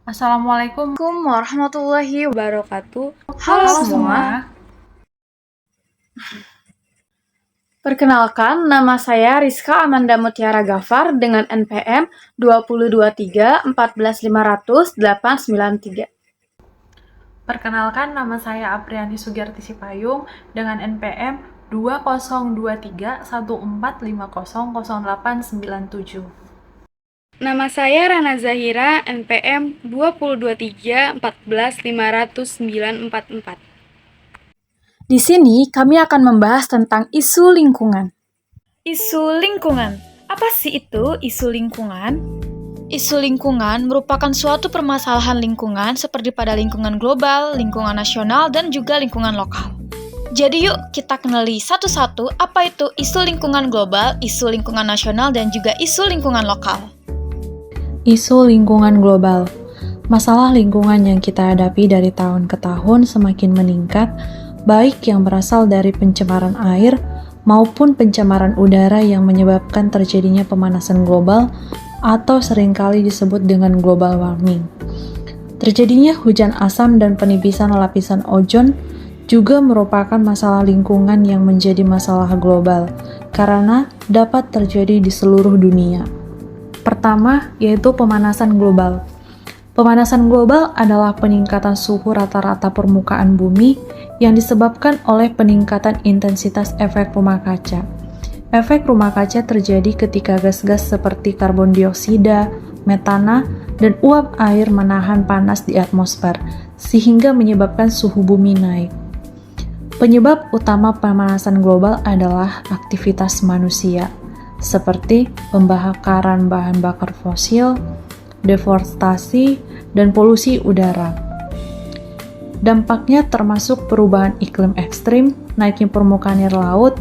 Assalamualaikum Assalamualaikum warahmatullahi wabarakatuh. Halo halo semua. semua. Perkenalkan, nama saya Rizka Amanda Mutiara Gafar dengan NPM 2023 Perkenalkan, nama saya Apriani Sugiarti Sipayung dengan NPM 202314500897. Nama saya Rana Zahira, NPM 2023 Di sini kami akan membahas tentang isu lingkungan. Isu lingkungan. Apa sih itu isu lingkungan? Isu lingkungan merupakan suatu permasalahan lingkungan seperti pada lingkungan global, lingkungan nasional, dan juga lingkungan lokal. Jadi yuk kita kenali satu-satu apa itu isu lingkungan global, isu lingkungan nasional, dan juga isu lingkungan lokal. Isu lingkungan global. Masalah lingkungan yang kita hadapi dari tahun ke tahun semakin meningkat, baik yang berasal dari pencemaran air maupun pencemaran udara yang menyebabkan terjadinya pemanasan global atau seringkali disebut dengan global warming. Terjadinya hujan asam dan penipisan lapisan ozon juga merupakan masalah lingkungan yang menjadi masalah global karena dapat terjadi di seluruh dunia. Pertama, yaitu pemanasan global. Pemanasan global adalah peningkatan suhu rata-rata permukaan bumi yang disebabkan oleh peningkatan intensitas efek rumah kaca. Efek rumah kaca terjadi ketika gas-gas seperti karbon dioksida, metana, dan uap air menahan panas di atmosfer, sehingga menyebabkan suhu bumi naik. Penyebab utama pemanasan global adalah aktivitas manusia, seperti pembakaran bahan bakar fosil, deforestasi, dan polusi udara. Dampaknya termasuk perubahan iklim ekstrim, naiknya permukaan air laut,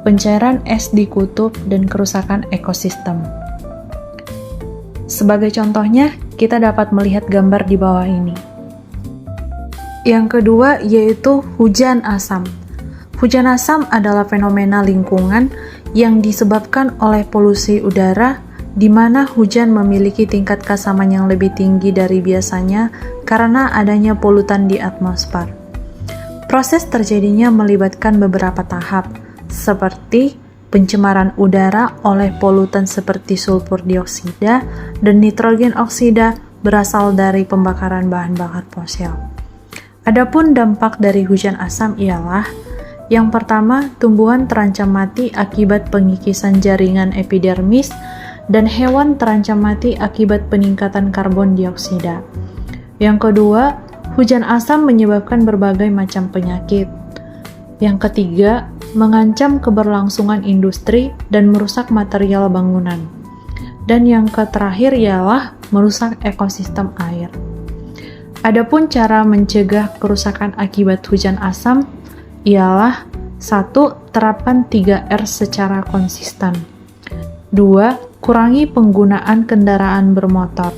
pencairan es di kutub, dan kerusakan ekosistem. Sebagai contohnya, kita dapat melihat gambar di bawah ini. Yang kedua yaitu hujan asam. Hujan asam adalah fenomena lingkungan yang disebabkan oleh polusi udara, di mana hujan memiliki tingkat keasaman yang lebih tinggi dari biasanya karena adanya polutan di atmosfer. Proses terjadinya melibatkan beberapa tahap, seperti pencemaran udara oleh polutan seperti sulfur dioksida dan nitrogen oksida berasal dari pembakaran bahan bakar fosil. Adapun dampak dari hujan asam ialah yang pertama, tumbuhan terancam mati akibat pengikisan jaringan epidermis dan hewan terancam mati akibat peningkatan karbon dioksida. Yang kedua, hujan asam menyebabkan berbagai macam penyakit. Yang ketiga, mengancam keberlangsungan industri dan merusak material bangunan. Dan yang terakhir ialah merusak ekosistem air. Adapun cara mencegah kerusakan akibat hujan asam ialah 1. Terapkan 3R secara konsisten. 2. Kurangi penggunaan kendaraan bermotor.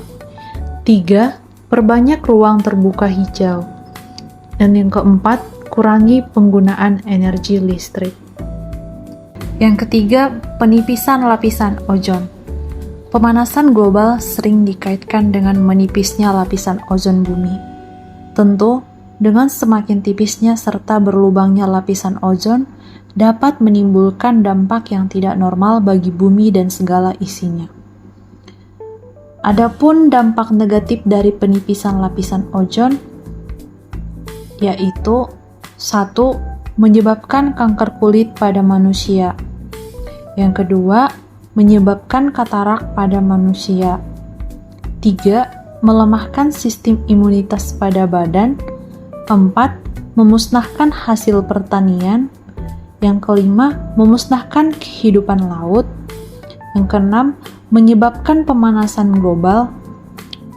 3. Perbanyak ruang terbuka hijau. Dan yang keempat, kurangi penggunaan energi listrik. Yang ketiga, penipisan lapisan ozon. Pemanasan global sering dikaitkan dengan menipisnya lapisan ozon bumi. Tentu, dengan semakin tipisnya serta berlubangnya lapisan ozon, dapat menimbulkan dampak yang tidak normal bagi bumi dan segala isinya. Adapun dampak negatif dari penipisan lapisan ozon yaitu 1. Menyebabkan kanker kulit pada manusia. Yang kedua, menyebabkan katarak pada manusia. 3. Melemahkan sistem imunitas pada badan. 4. Memusnahkan hasil pertanian. Yang kelima, memusnahkan kehidupan laut. Yang keenam, menyebabkan pemanasan global.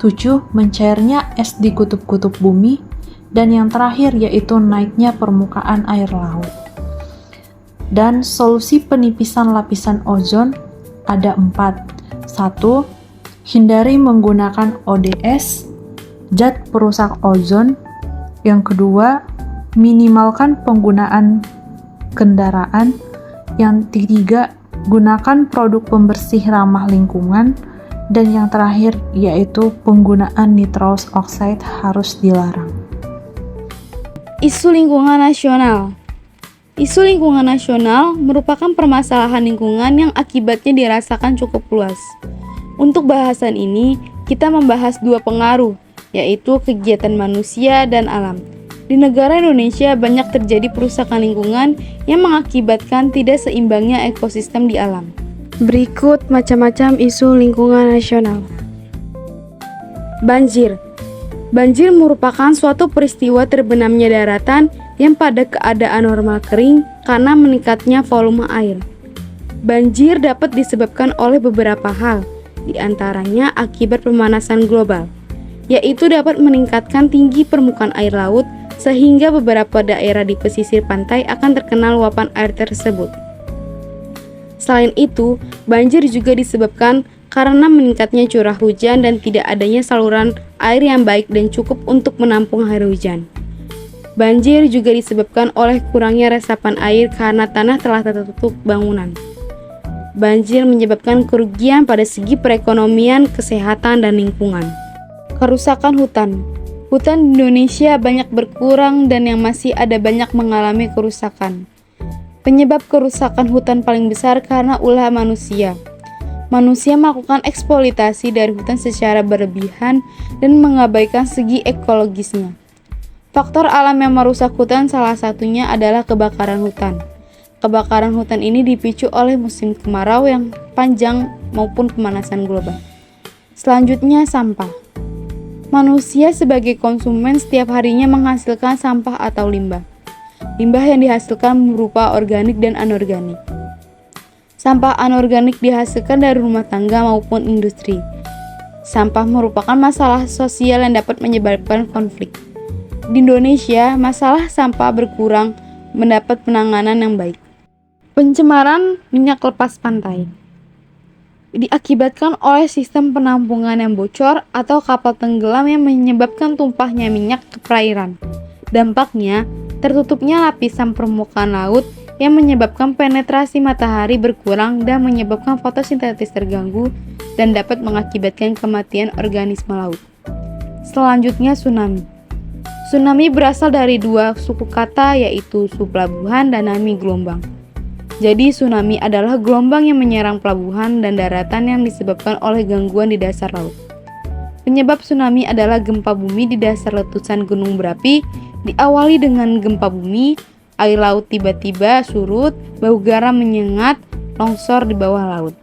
7. Mencairnya es di kutub-kutub bumi. Dan yang terakhir yaitu naiknya permukaan air laut. Dan solusi penipisan lapisan ozon ada 4. 1. Hindari menggunakan ODS, zat perusak ozon. Yang kedua, minimalkan penggunaan kendaraan. Yang ketiga, gunakan produk pembersih ramah lingkungan. Dan yang terakhir yaitu penggunaan nitrous oxide harus dilarang. Isu lingkungan nasional. Isu lingkungan nasional merupakan permasalahan lingkungan yang akibatnya dirasakan cukup luas. Untuk bahasan ini, kita membahas dua pengaruh, yaitu kegiatan manusia dan alam. Di negara Indonesia banyak terjadi perusakan lingkungan yang mengakibatkan tidak seimbangnya ekosistem di alam. Berikut macam-macam isu lingkungan nasional. Banjir. Banjir merupakan suatu peristiwa terbenamnya daratan yang pada keadaan normal kering karena meningkatnya volume air. Banjir dapat disebabkan oleh beberapa hal, di antaranya akibat pemanasan global, yaitu dapat meningkatkan tinggi permukaan air laut sehingga beberapa daerah di pesisir pantai akan terkena luapan air tersebut. Selain itu, banjir juga disebabkan karena meningkatnya curah hujan dan tidak adanya saluran air yang baik dan cukup untuk menampung air hujan. Banjir juga disebabkan oleh kurangnya resapan air karena tanah telah tertutup bangunan. Banjir menyebabkan kerugian pada segi perekonomian, kesehatan, dan lingkungan. Kerusakan hutan. Hutan di Indonesia banyak berkurang dan yang masih ada banyak mengalami kerusakan. Penyebab kerusakan hutan paling besar karena ulah manusia. Manusia melakukan eksploitasi dari hutan secara berlebihan dan mengabaikan segi ekologisnya. Faktor alam yang merusak hutan salah satunya adalah kebakaran hutan. Kebakaran hutan ini dipicu oleh musim kemarau yang panjang maupun pemanasan global. Selanjutnya, sampah. Manusia sebagai konsumen setiap harinya menghasilkan sampah atau limbah. Limbah yang dihasilkan berupa organik dan anorganik. Sampah anorganik dihasilkan dari rumah tangga maupun industri. Sampah merupakan masalah sosial yang dapat menyebabkan konflik. Di Indonesia, masalah sampah berkurang mendapat penanganan yang baik. Pencemaran minyak lepas pantai diakibatkan oleh sistem penampungan yang bocor atau kapal tenggelam yang menyebabkan tumpahnya minyak ke perairan. Dampaknya, tertutupnya lapisan permukaan laut yang menyebabkan penetrasi matahari berkurang dan menyebabkan fotosintesis terganggu dan dapat mengakibatkan kematian organisme laut. Selanjutnya, tsunami. Tsunami berasal dari dua suku kata yaitu su pelabuhan dan nami gelombang. Jadi tsunami adalah gelombang yang menyerang pelabuhan dan daratan yang disebabkan oleh gangguan di dasar laut. Penyebab tsunami adalah gempa bumi di dasar letusan gunung berapi, diawali dengan gempa bumi, air laut tiba-tiba surut, bau garam menyengat, longsor di bawah laut.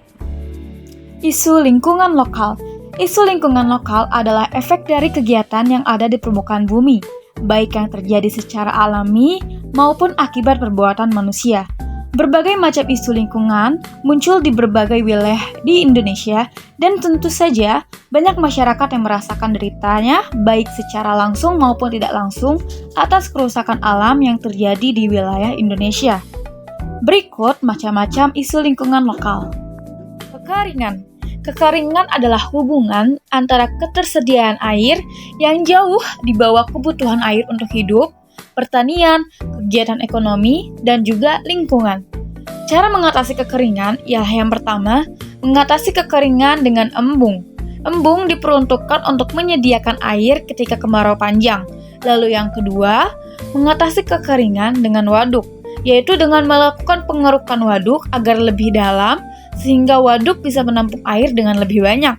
Isu lingkungan lokal. Isu lingkungan lokal adalah efek dari kegiatan yang ada di permukaan bumi, baik yang terjadi secara alami maupun akibat perbuatan manusia. Berbagai macam isu lingkungan muncul di berbagai wilayah di Indonesia dan tentu saja banyak masyarakat yang merasakan deritanya baik secara langsung maupun tidak langsung atas kerusakan alam yang terjadi di wilayah Indonesia. Berikut macam-macam isu lingkungan lokal. Kekeringan. Kekeringan adalah hubungan antara ketersediaan air yang jauh di bawah kebutuhan air untuk hidup, pertanian, kegiatan ekonomi, dan juga lingkungan. Cara mengatasi kekeringan ialah yang pertama, mengatasi kekeringan dengan embung. Embung diperuntukkan untuk menyediakan air ketika kemarau panjang. Lalu yang kedua, mengatasi kekeringan dengan waduk, yaitu dengan melakukan pengerukan waduk agar lebih dalam, sehingga waduk bisa menampung air dengan lebih banyak.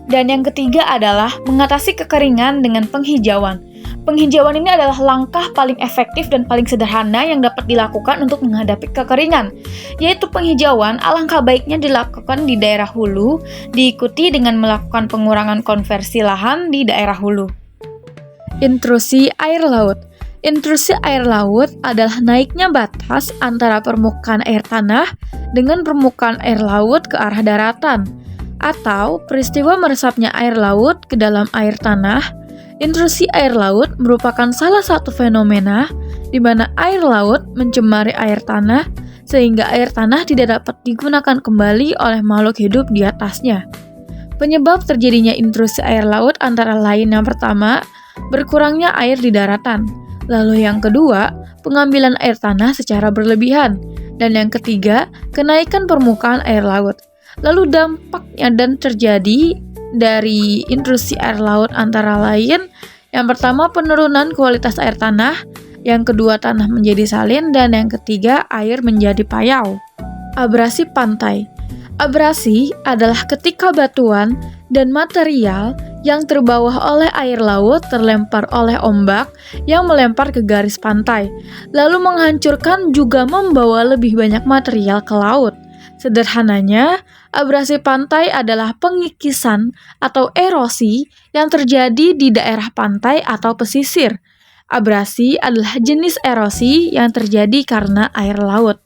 Dan yang ketiga adalah mengatasi kekeringan dengan penghijauan. Penghijauan ini adalah langkah paling efektif dan paling sederhana yang dapat dilakukan untuk menghadapi kekeringan, yaitu penghijauan alangkah baiknya dilakukan di daerah hulu, diikuti dengan melakukan pengurangan konversi lahan di daerah hulu. Intrusi air laut. Intrusi air laut adalah naiknya batas antara permukaan air tanah dengan permukaan air laut ke arah daratan, atau peristiwa meresapnya air laut ke dalam air tanah. Intrusi air laut merupakan salah satu fenomena di mana air laut mencemari air tanah sehingga air tanah tidak dapat digunakan kembali oleh makhluk hidup di atasnya. Penyebab terjadinya intrusi air laut antara lain yang pertama, berkurangnya air di daratan. Lalu yang kedua, pengambilan air tanah secara berlebihan. Dan yang ketiga, kenaikan permukaan air laut. Lalu dampaknya dan terjadi dari intrusi air laut antara lain, yang pertama penurunan kualitas air tanah, yang kedua tanah menjadi salin, dan yang ketiga air menjadi payau. Abrasi pantai. Abrasi adalah ketika batuan dan material yang terbawa oleh air laut terlempar oleh ombak yang melempar ke garis pantai, lalu menghancurkan juga membawa lebih banyak material ke laut. Sederhananya, abrasi pantai adalah pengikisan atau erosi yang terjadi di daerah pantai atau pesisir. Abrasi adalah jenis erosi yang terjadi karena air laut.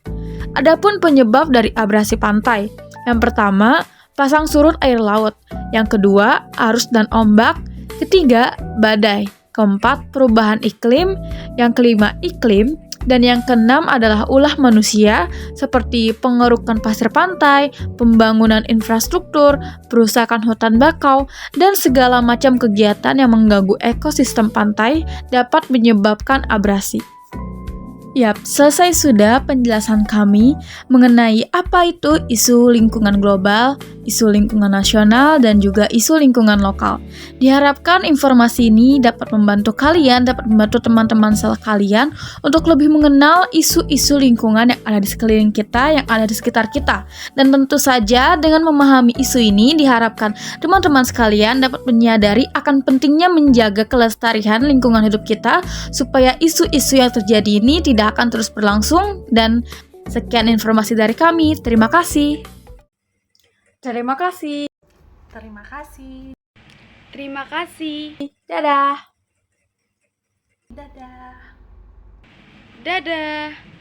Adapun penyebab dari abrasi pantai, yang pertama, pasang surut air laut. Yang kedua, arus dan ombak. Ketiga, badai. Keempat, perubahan iklim. Yang kelima, iklim. Dan yang keenam adalah ulah manusia seperti pengerukan pasir pantai, pembangunan infrastruktur, perusakan hutan bakau, dan segala macam kegiatan yang mengganggu ekosistem pantai dapat menyebabkan abrasi. Yap, selesai sudah penjelasan kami mengenai apa itu isu lingkungan global, isu lingkungan nasional, dan juga isu lingkungan lokal. Diharapkan informasi ini dapat membantu kalian, dapat membantu teman-teman kalian untuk lebih mengenal isu-isu lingkungan yang ada di sekeliling kita, yang ada di sekitar kita. Dan tentu saja dengan memahami isu ini diharapkan teman-teman sekalian dapat menyadari akan pentingnya menjaga kelestarian lingkungan hidup kita supaya isu-isu yang terjadi ini tidak akan terus berlangsung. Dan sekian informasi dari kami. Terima kasih. Terima kasih. Terima kasih. Terima kasih. Dadah. Dadah. Dadah.